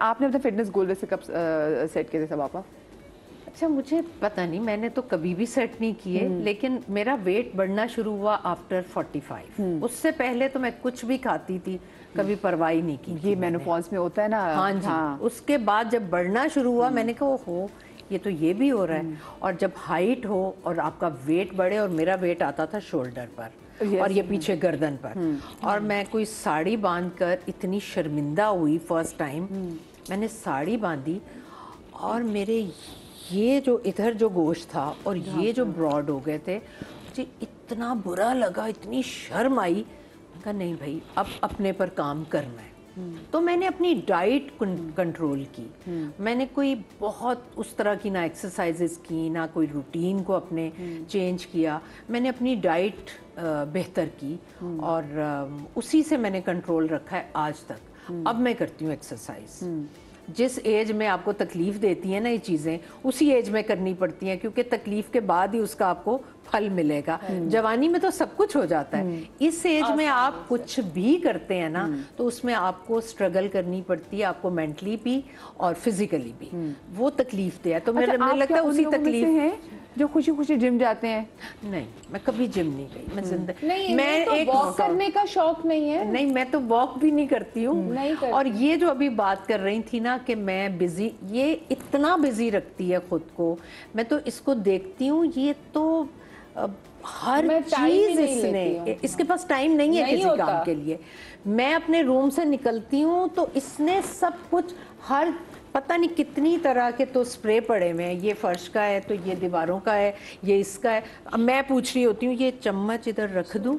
आपने अपना fitness goal वैसे कब सेट किए थे सब आपका? अच्छा, मुझे पता नहीं, मैंने तो कभी भी सेट नहीं किए, लेकिन मेरा वेट बढ़ना शुरू हुआ आफ्टर 45। उससे पहले तो मैं कुछ भी खाती थी, कभी परवाह ही नहीं की। ये मेनोपॉज में होता है ना। हाँ जी। हाँ। उसके बाद जब बढ़ना शुरू हुआ मैंने कहा ओहो, ये तो ये भी हो रहा है। और जब हाइट हो और आपका वेट बढ़े, और मेरा वेट आता था शोल्डर पर और ये पीछे गर्दन पर, और मैं कोई साड़ी बांधकर इतनी शर्मिंदा हुई फर्स्ट टाइम। मैंने साड़ी बांधी और मेरे ये जो इधर जो गोश्त था और ये जो ब्रॉड हो गए थे, मुझे इतना बुरा लगा, इतनी शर्म आई। मैंने कहा नहीं भाई, अब अपने पर काम करना है। तो मैंने अपनी डाइट कंट्रोल की। मैंने कोई बहुत उस तरह की ना एक्सरसाइजेस की, ना कोई रूटीन को अपने चेंज किया। मैंने अपनी डाइट बेहतर की और उसी से मैंने कंट्रोल रखा है आज तक। अब मैं करती हूँ एक्सरसाइज। जिस एज में आपको तकलीफ देती है ना ये चीज़ें, उसी एज में करनी पड़ती हैं, क्योंकि तकलीफ के बाद ही उसका आपको फल मिलेगा। जवानी में तो सब कुछ हो जाता है, इस एज में आप कुछ भी करते हैं ना तो उसमें आपको स्ट्रगल करनी पड़ती है, आपको मेंटली भी और फिजिकली भी। वो तकलीफ दे है। तो मुझे लगता है उसी तकलीफ है जो खुशी खुशी जिम जाते हैं। नहीं, मैं कभी जिम नहीं गई। मैं जिंदगी नहीं, मैं तो एक वॉक करने का शौक नहीं है। नहीं, मैं तो वॉक भी नहीं करती हूँ। और ये जो अभी बात कर रही थी ना कि मैं बिजी, ये इतना बिजी रखती है खुद को। मैं तो इसको देखती हूँ, ये तो हर चीज इसके पास टाइम नहीं है किसी काम के लिए। मैं अपने रूम से निकलती हूँ तो इसने सब कुछ, हर पता नहीं कितनी तरह के तो स्प्रे पड़े हुए हैं। ये फर्श का है, तो ये दीवारों का है, ये इसका है। अब मैं पूछ रही होती हूँ ये चम्मच इधर रख दूँ,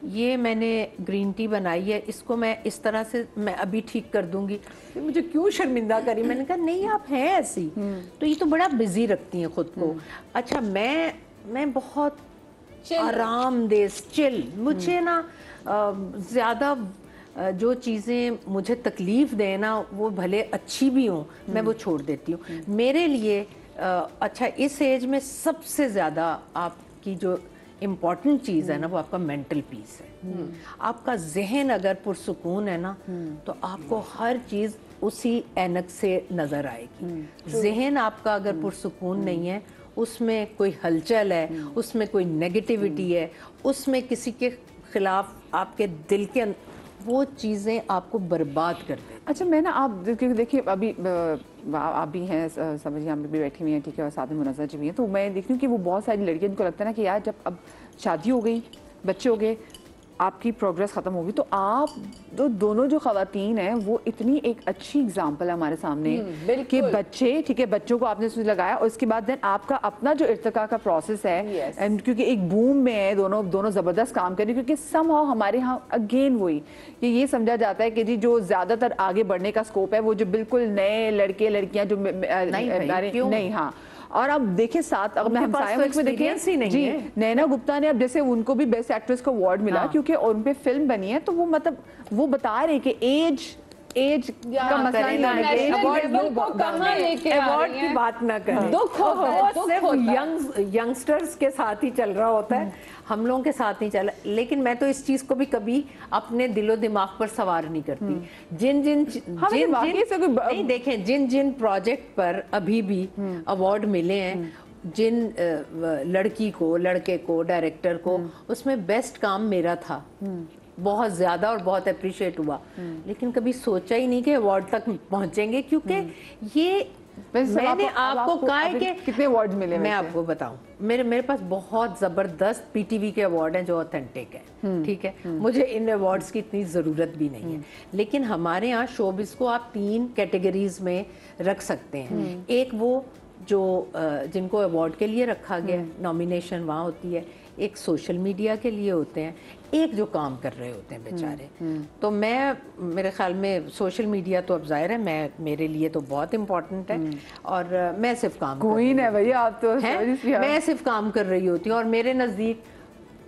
ये मैंने ग्रीन टी बनाई है, इसको मैं इस तरह से मैं अभी ठीक कर दूंगी, मुझे क्यों शर्मिंदा करी। मैंने कहा नहीं, आप हैं ऐसी। तो ये तो बड़ा बिजी रखती हैं खुद को। अच्छा, मैं बहुत आरामदेह चिल, मुझे ना ज़्यादा जो चीज़ें मुझे तकलीफ़ दें ना, वो भले अच्छी भी हों, मैं वो छोड़ देती हूँ। मेरे लिए अच्छा, इस एज में सबसे ज़्यादा आपकी जो इम्पॉर्टेंट चीज़ है ना, वो आपका मेंटल पीस है। आपका जहन अगर पुरसुकून है ना, तो आपको हर चीज़ उसी ऐनक से नज़र आएगी। जहन आपका अगर पुरसुकून नहीं है, उसमें कोई हलचल है, उसमें कोई नेगेटिविटी है, उसमें किसी के खिलाफ आपके दिल के वो चीज़ें आपको बर्बाद कर देती। अच्छा, मैं ना आप देखिए अभी आप भी हैं, समझिए हम भी बैठी हुई हैं, ठीक है, और साथ में मुनज़्ज़ा जी भी हैं। तो मैं देखती हूँ कि वो बहुत सारी लड़कियों, उनको लगता है ना कि यार जब अब शादी हो गई, बच्चे हो गए, आपकी प्रोग्रेस ख़त्म होगी, तो आप तो दोनों जो ख़वातीन हैं वो इतनी एक अच्छी एग्जांपल है हमारे सामने कि बच्चे, ठीक है, बच्चों को आपने उसमें लगाया और उसके बाद देन आपका अपना जो इर्तिका का प्रोसेस है, एंड क्योंकि एक बूम में है, दोनों ज़बरदस्त काम करें, क्योंकि समहाउ हमारे यहाँ अगेन वही कि ये समझा जाता है कि जी जो ज़्यादातर आगे बढ़ने का स्कोप है वो जो बिल्कुल नए लड़के लड़कियाँ जो नहीं, हाँ। और अब देखिए साथ, अगर मैं हमसाया में देखिए जी, नैना गुप्ता ने अब जैसे उनको भी बेस्ट एक्ट्रेस का अवार्ड मिला, क्योंकि उन पे फिल्म बनी है, तो वो मतलब वो बता रहे कि एज का मसला नहीं, अवार्ड की बात ना करें। दुख सिर्फ यंगस्टर्स के साथ ही चल रहा होता है, हम लोगों के साथ नहीं चला। लेकिन मैं तो इस चीज को भी कभी अपने दिलो दिमाग पर सवार नहीं करती। नहीं, देखें, जिन प्रोजेक्ट पर अभी भी अवार्ड मिले हैं, जिन लड़की को, लड़के को, डायरेक्टर को, उसमें बेस्ट काम मेरा था, बहुत ज्यादा और बहुत अप्रिशिएट हुआ। लेकिन कभी सोचा ही नहीं कि अवार्ड तक पहुंचेंगे, क्योंकि ये मैंने आपको कहा है कि कितने अवार्ड मिले। मैं आपको बताऊं, मेरे पास बहुत जबरदस्त पीटीवी के अवार्ड हैं जो ऑथेंटिक है, ठीक है। मुझे इन अवार्ड्स की इतनी जरूरत भी नहीं है। लेकिन हमारे यहाँ शोबिस को आप 3 कैटेगरीज में रख सकते हैं। एक वो जो जिनको अवार्ड के लिए रखा गया, नॉमिनेशन वहाँ होती है। एक सोशल मीडिया के लिए होते हैं, एक जो काम कर रहे होते हैं बेचारे। तो मैं, मेरे ख्याल में सोशल मीडिया तो अब जाहिर है मेरे लिए तो बहुत इम्पोर्टेंट है, और मैं सिर्फ काम कोई नहीं भैया, आप तो मैं सिर्फ काम कर रही होती हूँ, और मेरे नज़दीक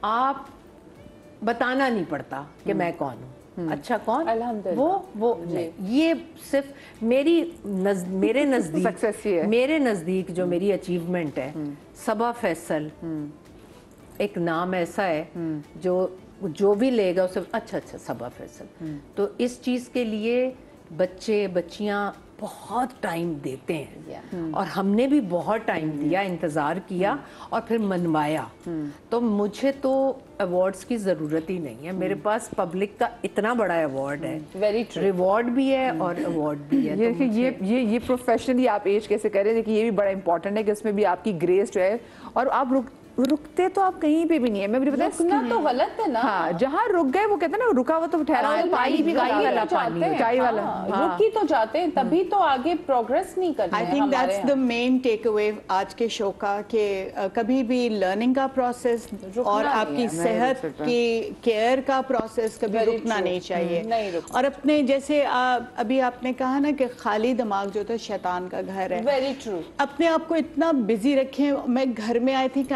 आप बताना नहीं पड़ता कि मैं कौन हूँ। अच्छा, कौन वो नहीं, ये सिर्फ मेरे नज़दीक जो मेरी अचीवमेंट है, सबा फैसल एक नाम ऐसा है जो भी लेगा उसे अच्छा सबा फैसल। तो इस चीज़ के लिए बच्चे बच्चियां बहुत टाइम देते हैं और हमने भी बहुत टाइम दिया, इंतज़ार किया और फिर मनवाया। तो मुझे तो अवार्ड्स की ज़रूरत ही नहीं है, मेरे पास पब्लिक का इतना बड़ा अवार्ड है, वेरी ट्रू, रिवॉर्ड भी है और अवार्ड भी है। ये प्रोफेशनली आप एज कैसे कर रहे हैं, देखिए ये भी बड़ा इंपॉर्टेंट है कि उसमें भी आपकी ग्रेस जो है, और आप रुकते तो आप कहीं पे भी नहीं है। मैं मुझे रुकना तो गलत है ना। हाँ, जहाँ रुक गए वो कहते हैं ना, रुका हुआ तो ठहरा हुआ पानी भी गाई वाला पानी, गाई वाला, रुक ही तो जाते हैं, तभी तो आगे प्रोग्रेस नहीं करते हैं। I think that's the main take away आज के शो का, कि कभी भी लर्निंग का प्रोसेस और आपकी सेहत की केयर का प्रोसेस कभी रुकना नहीं चाहिए। और अपने जैसे अभी आपने कहा ना कि खाली दिमाग जो तो शैतान का घर है, वेरी ट्रू। अपने आप को इतना बिजी रखें। मैं घर में आई थी,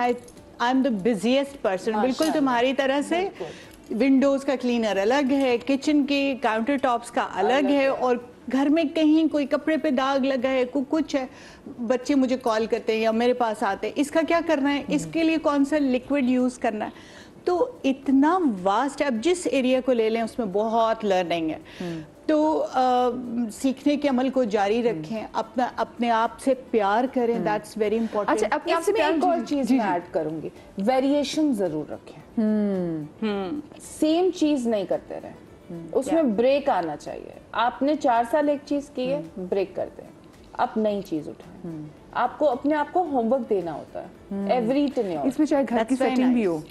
I am the busiest person, बिल्कुल तुम्हारी तरह से। विंडोज का क्लीनर अलग है, किचन के काउंटर टॉप्स का अलग है, और घर में कहीं कोई कपड़े पे दाग लगा है, कुछ है, बच्चे मुझे कॉल करते हैं या मेरे पास आते हैं, इसका क्या करना है, इसके लिए कौन सा लिक्विड यूज करना है। तो इतना वास्ट है। अब जिस एरिया को ले लें उसमें बहुत लर्निंग है। तो सीखने के अमल को जारी रखें, अपने आप से प्यार करें, दैट्स वेरी इंपॉर्टेंट। अच्छा, अपने आप से इसमें एक और चीज मैं ऐड करूंगी, वेरिएशन जरूर रखें। सेम चीज नहीं करते रहे, उसमें ब्रेक आना चाहिए। आपने 4 साल एक चीज की है, ब्रेक कर दें, आप नई चीज उठाएं। आपको अपने आप को होमवर्क देना होता है एवरी टेन्योर। इसमें चाहे घर की सेटिंग भी हो,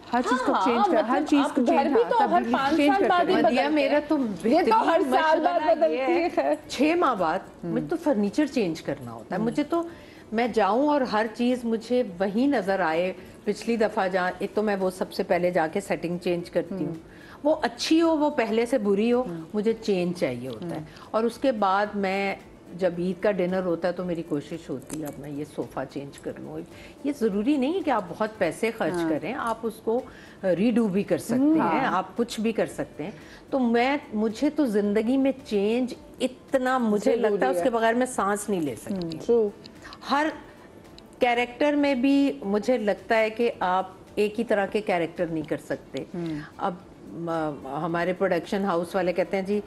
हर चीज को चेंज कर, हर चीज को घर भी तो हर 5 साल बाद ही बदलते हैं। मेरा तो ये तो हर साल बाद बदलती है। 6 माह बाद मुझे तो फर्नीचर चेंज करना होता है। मुझे तो मैं जाऊं और हर चीज मुझे वही नजर आए। पिछली दफा जहाँ, एक तो मैं वो सबसे पहले जाके सेटिंग चेंज करती हूँ, वो अच्छी हो, वो पहले से बुरी हो, मुझे चेंज चाहिए होता है। और उसके बाद मैं जब ईद का डिनर होता है तो मेरी कोशिश होती है अब मैं ये सोफ़ा चेंज कर लूँ। ये ज़रूरी नहीं है कि आप बहुत पैसे खर्च करें, आप उसको रीडू भी कर सकते हैं, आप कुछ भी कर सकते हैं। तो मुझे तो ज़िंदगी में चेंज इतना, मुझे लगता है उसके बगैर मैं सांस नहीं ले सकती। ट्रू। हर कैरेक्टर में भी मुझे लगता है कि आप एक ही तरह के कैरेक्टर नहीं कर सकते। अब हमारे प्रोडक्शन हाउस वाले कहते हैं जी,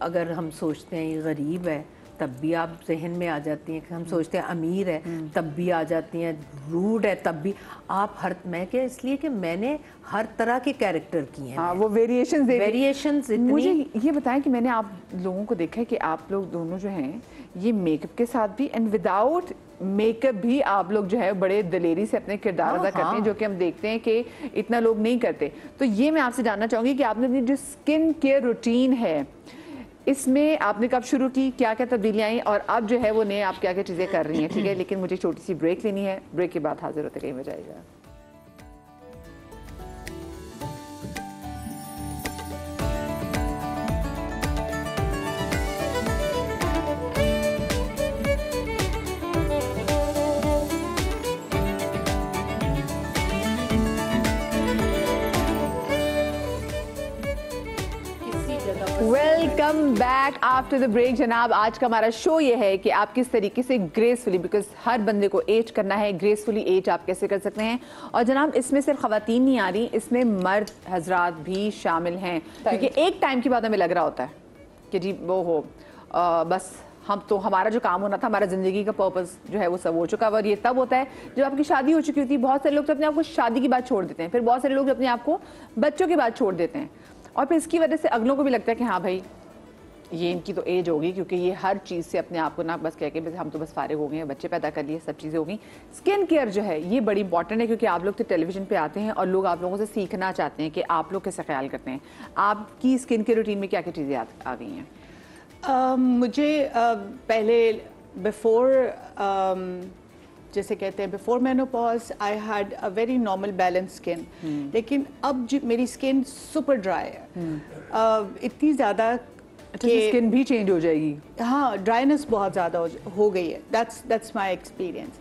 अगर हम सोचते हैं ये गरीब है तब भी आप जहन में आ जाती हैं, हम सोचते हैं अमीर है तब भी आ जाती हैं, रूड है तब भी आप मैं क्या, इसलिए कि मैंने हर तरह के कैरेक्टर किए हैं। हाँ, वो वेरिएशंस मुझे ये बताएं कि मैंने आप लोगों को देखा है कि आप लोग दोनों जो हैं ये मेकअप के साथ भी एंड विदाउट मेकअप भी आप लोग जो है बड़े दलेरी से अपने किरदार अदा करते हैं, जो कि हम देखते हैं कि इतना लोग नहीं करते। तो ये मैं आपसे जानना चाहूँगी कि आपने अपनी जो स्किन केयर रूटीन है इसमें आपने कब शुरू की, क्या क्या तब्दीलियाँ आई, और अब जो है वो नए आप क्या क्या चीज़ें कर रही हैं, ठीक है। लेकिन मुझे छोटी सी ब्रेक लेनी है, ब्रेक के बाद हाजिर होते कहीं में जाएगा। Welcome back after the break जनाब। आज का हमारा शो ये है कि आप किस तरीके से ग्रेसफुली, बिकॉज हर बंदे को एज करना है, ग्रेसफुली एज आप कैसे कर सकते हैं। और जनाब इसमें सिर्फ खवातीन नहीं आ रही, इसमें मर्द हजरात भी शामिल हैं, क्योंकि एक टाइम के बाद हमें लग रहा होता है कि जी वो हो बस हम तो, हमारा जो काम होना था, हमारा ज़िंदगी का पर्पस जो है वो सब हो चुका है। और ये तब होता है जब आपकी शादी हो चुकी होती है। बहुत सारे लोग तो अपने आप को शादी की बात छोड़ देते हैं, फिर बहुत सारे लोग अपने आप को बच्चों की बात छोड़ देते हैं, और फिर इसकी वजह से अगलों को भी लगता है कि हाँ भाई ये इनकी तो एज होगी, क्योंकि ये हर चीज़ से अपने आप को ना बस कह के हम तो बस फारिग हो गए हैं, बच्चे पैदा कर लिए, सब चीज़ें हो गई। स्किन केयर जो है ये बड़ी इंपॉर्टेंट है, क्योंकि आप लोग तो टेलीविजन पे आते हैं और लोग आप लोगों से सीखना चाहते हैं कि आप लोग कैसे ख्याल करते हैं। आपकी स्किन केयर रूटीन में क्या क्या चीज़ें आ गई हैं? मुझे पहले बिफोर जैसे कहते हैं before menopause I had a very normal balance skin, लेकिन अब जो मेरी स्किन सुपर ड्राई है, इतनी ज़्यादा स्किन भी चेंज हो जाएगी। हाँ, ड्राइनेस बहुत ज़्यादा हो गई है। That's my experience.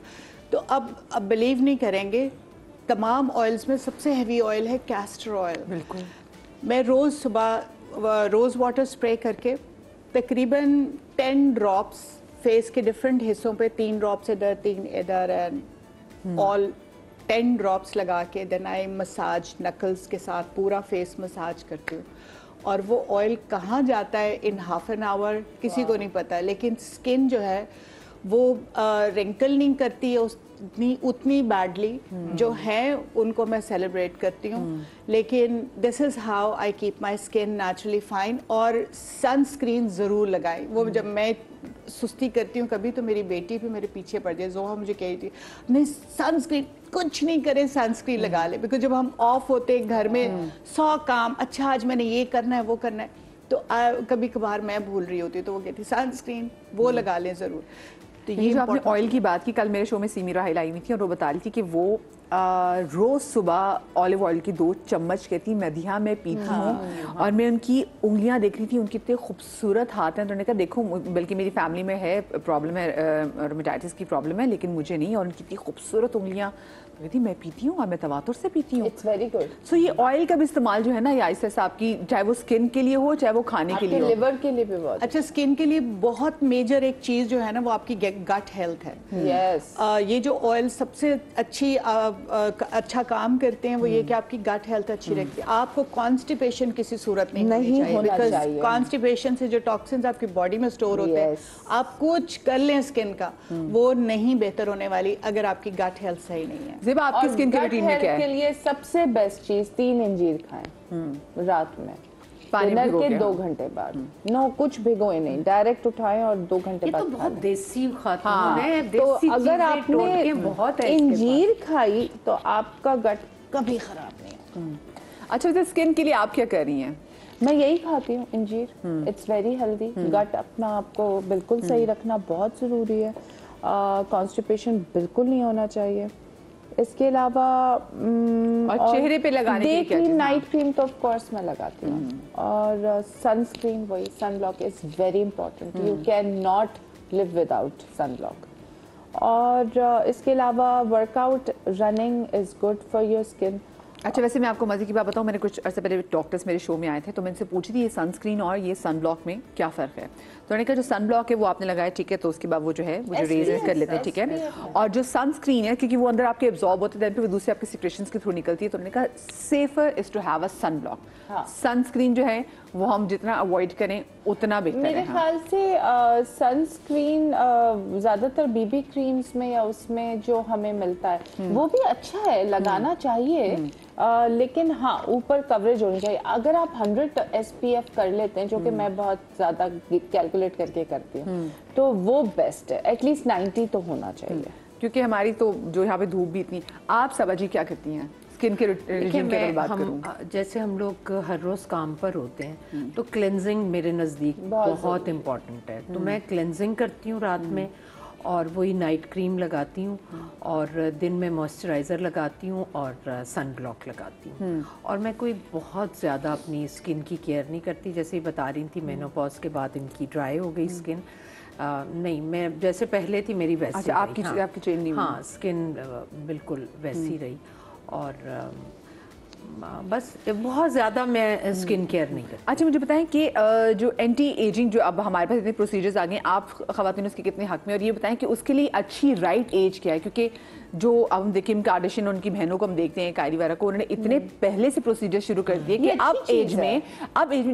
तो अब बिलीव नहीं करेंगे, तमाम ऑयल्स में सबसे हैवी ऑयल है कैस्टर ऑयल। बिल्कुल। मैं रोज़ सुबह रोज़ वाटर स्प्रे करके तकरीबन 10 ड्रॉप्स फेस के डिफरेंट हिस्सों पे, 3 ड्रॉप्स इधर, 3 इधर, एंड ऑल 10 ड्रॉप्स लगा के देन आई मसाज नकल्स के साथ पूरा फेस मसाज करती हूँ। और वो ऑयल कहाँ जाता है इन हाफ एन आवर किसी को नहीं पता, लेकिन स्किन जो है वो रिंकल नहीं करती है उतनी बैडली। जो है उनको मैं सेलिब्रेट करती हूँ, लेकिन this is how I keep my skin naturally fine. और सनस्क्रीन ज़रूर लगाएं। वो जब मैं सुस्ती करती हूँ कभी, तो मेरी बेटी भी मेरे पीछे पड़ जाए, जोहा मुझे कही थी नहीं सनस्क्रीन कुछ नहीं करे, सनस्क्रीन लगा ले। बिकॉज जब हम ऑफ होते हैं घर में 100 काम, अच्छा आज मैंने ये करना है वो करना है, तो कभी कभार मैं भूल रही होती तो वो कहती सनस्क्रीन वो लगा लें ज़रूर। तो ये जो आपने ऑयल की बात की, कल मेरे शो में सीमी राहिल आई हुई थी और वो बता रही थी कि वो रोज़ सुबह ऑलिव ऑयल की 2 चम्मच कहती मदिया में पीती हूँ। और मैं उनकी उंगलियाँ देख रही थी, उनके इतने खूबसूरत हाथ हैं। तो उन्होंने कहा देखो, बल्कि मेरी फैमिली में है प्रॉब्लम है, रोमेटाइटिस की प्रॉब्लम है, लेकिन मुझे नहीं। और उनकी इतनी खूबसूरत उंगलियाँ, कहती मैं पीती हूँ और मैं तवातुर से पीती हूँ। It's very good. सो ये ऑयल का भी इस्तेमाल जो है ना, या ऐसे आपकी चाहे वो स्किन के लिए हो चाहे वो खाने के लिए हो, लिवर के लिए भी बहुत अच्छा। स्किन के लिए बहुत मेजर एक चीज जो है ना, वो आपकी गट हेल्थ है। यस ये जो ऑयल सबसे अच्छा काम करते हैं वो ये कि आपकी गट हेल्थ अच्छी रखती है। आपको कॉन्स्टिपेशन किसी सूरत नहीं होना चाहिए। कॉन्स्टिपेशन से जो टॉक्सिन्स आपकी बॉडी में स्टोर होते हैं, आप कुछ कर लें स्किन का, वो नहीं बेहतर होने वाली अगर आपकी गट हेल्थ सही नहीं है। ज़िबा आपकी स्किन के रूटीन में क्या है? के लिए सबसे बेस्ट चीज 3 अंजीर खाएं रात में, डिनर के 2 घंटे बाद। नो कुछ भिगोए नहीं, डायरेक्ट उठाएं और 2 घंटे बाद। ये तो बहुत देसी खाते हाँ, हैं। तो देसी अगर आपने बहुत अंजीर खाई तो आपका गट कभी खराब नहीं होगा। अच्छा, तो स्किन के लिए आप क्या कर रही हैं? मैं यही खाती हूँ अंजीर। It's very healthy. गट अपना आपको बिल्कुल सही रखना बहुत जरूरी है। कॉन्स्टिपेशन बिल्कुल नहीं होना चाहिए। इसके अलावा और चेहरे पे लगाने के लिए क्या चीज़? नाइट क्रीम तो ऑफ कोर्स मैं लगाती हूँ, और सनस्क्रीन, वही sunblock is very important. You can not live without sunblock. और इसके अलावा workout, running is good for your skin. अच्छा, वैसे मैं आपको मजे की बात बताऊं, मैंने कुछ अर्से पहले डॉक्टर्स मेरे शो में आए थे, तो मैं इनसे पूछी थी ये सनस्क्रीन और ये सनब्लॉक में क्या फ़र्क है। तो उन्होंने कहा जो सनब्लॉक है वो आपने लगाया, ठीक है, तो उसके बाद वो जो है वो जो रेज कर लेते हैं, ठीक है। और जो सनस्क्रीन है, क्योंकि वो अंदर आपके एब्जॉर्ब होते हैं, फिर दूसरे आपके सिक्रेशंस के थ्रू निकलती है, तो उन्होंने कहा safer is to have a sunblock. Sunscreen जो है वो हम जितना अवॉइड करें उतना बेहतर है। मेरे ख्याल से सनस्क्रीन ज्यादातर बीबी क्रीम्स में या उसमें जो हमें मिलता है वो भी अच्छा है, लगाना चाहिए। लेकिन हाँ, ऊपर कवरेज होनी चाहिए। अगर आप 100 SPF कर लेते हैं, जो कि मैं बहुत ज्यादा कैलकुलेट करके करती हूँ, तो वो बेस्ट है। एटलीस्ट 90 तो होना चाहिए, क्योंकि हमारी तो जो यहाँ पे धूप भी इतनी। आप सबा जी क्या करती हैं स्किन के रिजीम की अगर बात करूं? जैसे हम लोग हर रोज काम पर होते हैं, तो क्लेंजिंग मेरे नज़दीक बहुत इम्पोर्टेंट है। तो मैं क्लेंजिंग करती हूँ रात में, और वही नाइट क्रीम लगाती हूँ, और दिन में मॉइस्चराइज़र लगाती हूँ और सन ब्लॉक लगाती हूँ। और मैं कोई बहुत ज़्यादा अपनी स्किन की केयर नहीं करती। जैसे ही बता रही थी, मेनोपॉज के बाद इनकी ड्राई हो गई स्किन। नहीं, मैं जैसे पहले थी मेरी वैसी। अच्छा, आपकी चेंज नहीं हुई? हाँ, स्किन बिल्कुल वैसी रही। और बस बहुत ज़्यादा मैं स्किन केयर नहीं करती। अच्छा, मुझे बताएं कि जो एंटी एजिंग, जो अब हमारे पास इतने प्रोसीजर्स आ गए, आप ख़वातीन उसके कितने हक में, और ये बताएं कि उसके लिए अच्छी राइट एज क्या है? क्योंकि जो अब हम देखिए, किम कार्दाशियन, उनकी बहनों को हम देखते हैं, कायली वारा को, उन्होंने इतने पहले से प्रोसीजर शुरू कर दिए कि अब एज में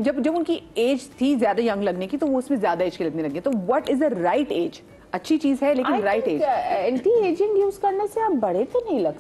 जब उनकी एज थी ज़्यादा यंग लगने की, तो वो उसमें ज़्यादा एज के लगने लगे। तो what is the right age? अच्छी चीज़ है, लेकिन right age. Anti ageing use करने से आप बड़े तो नहीं लग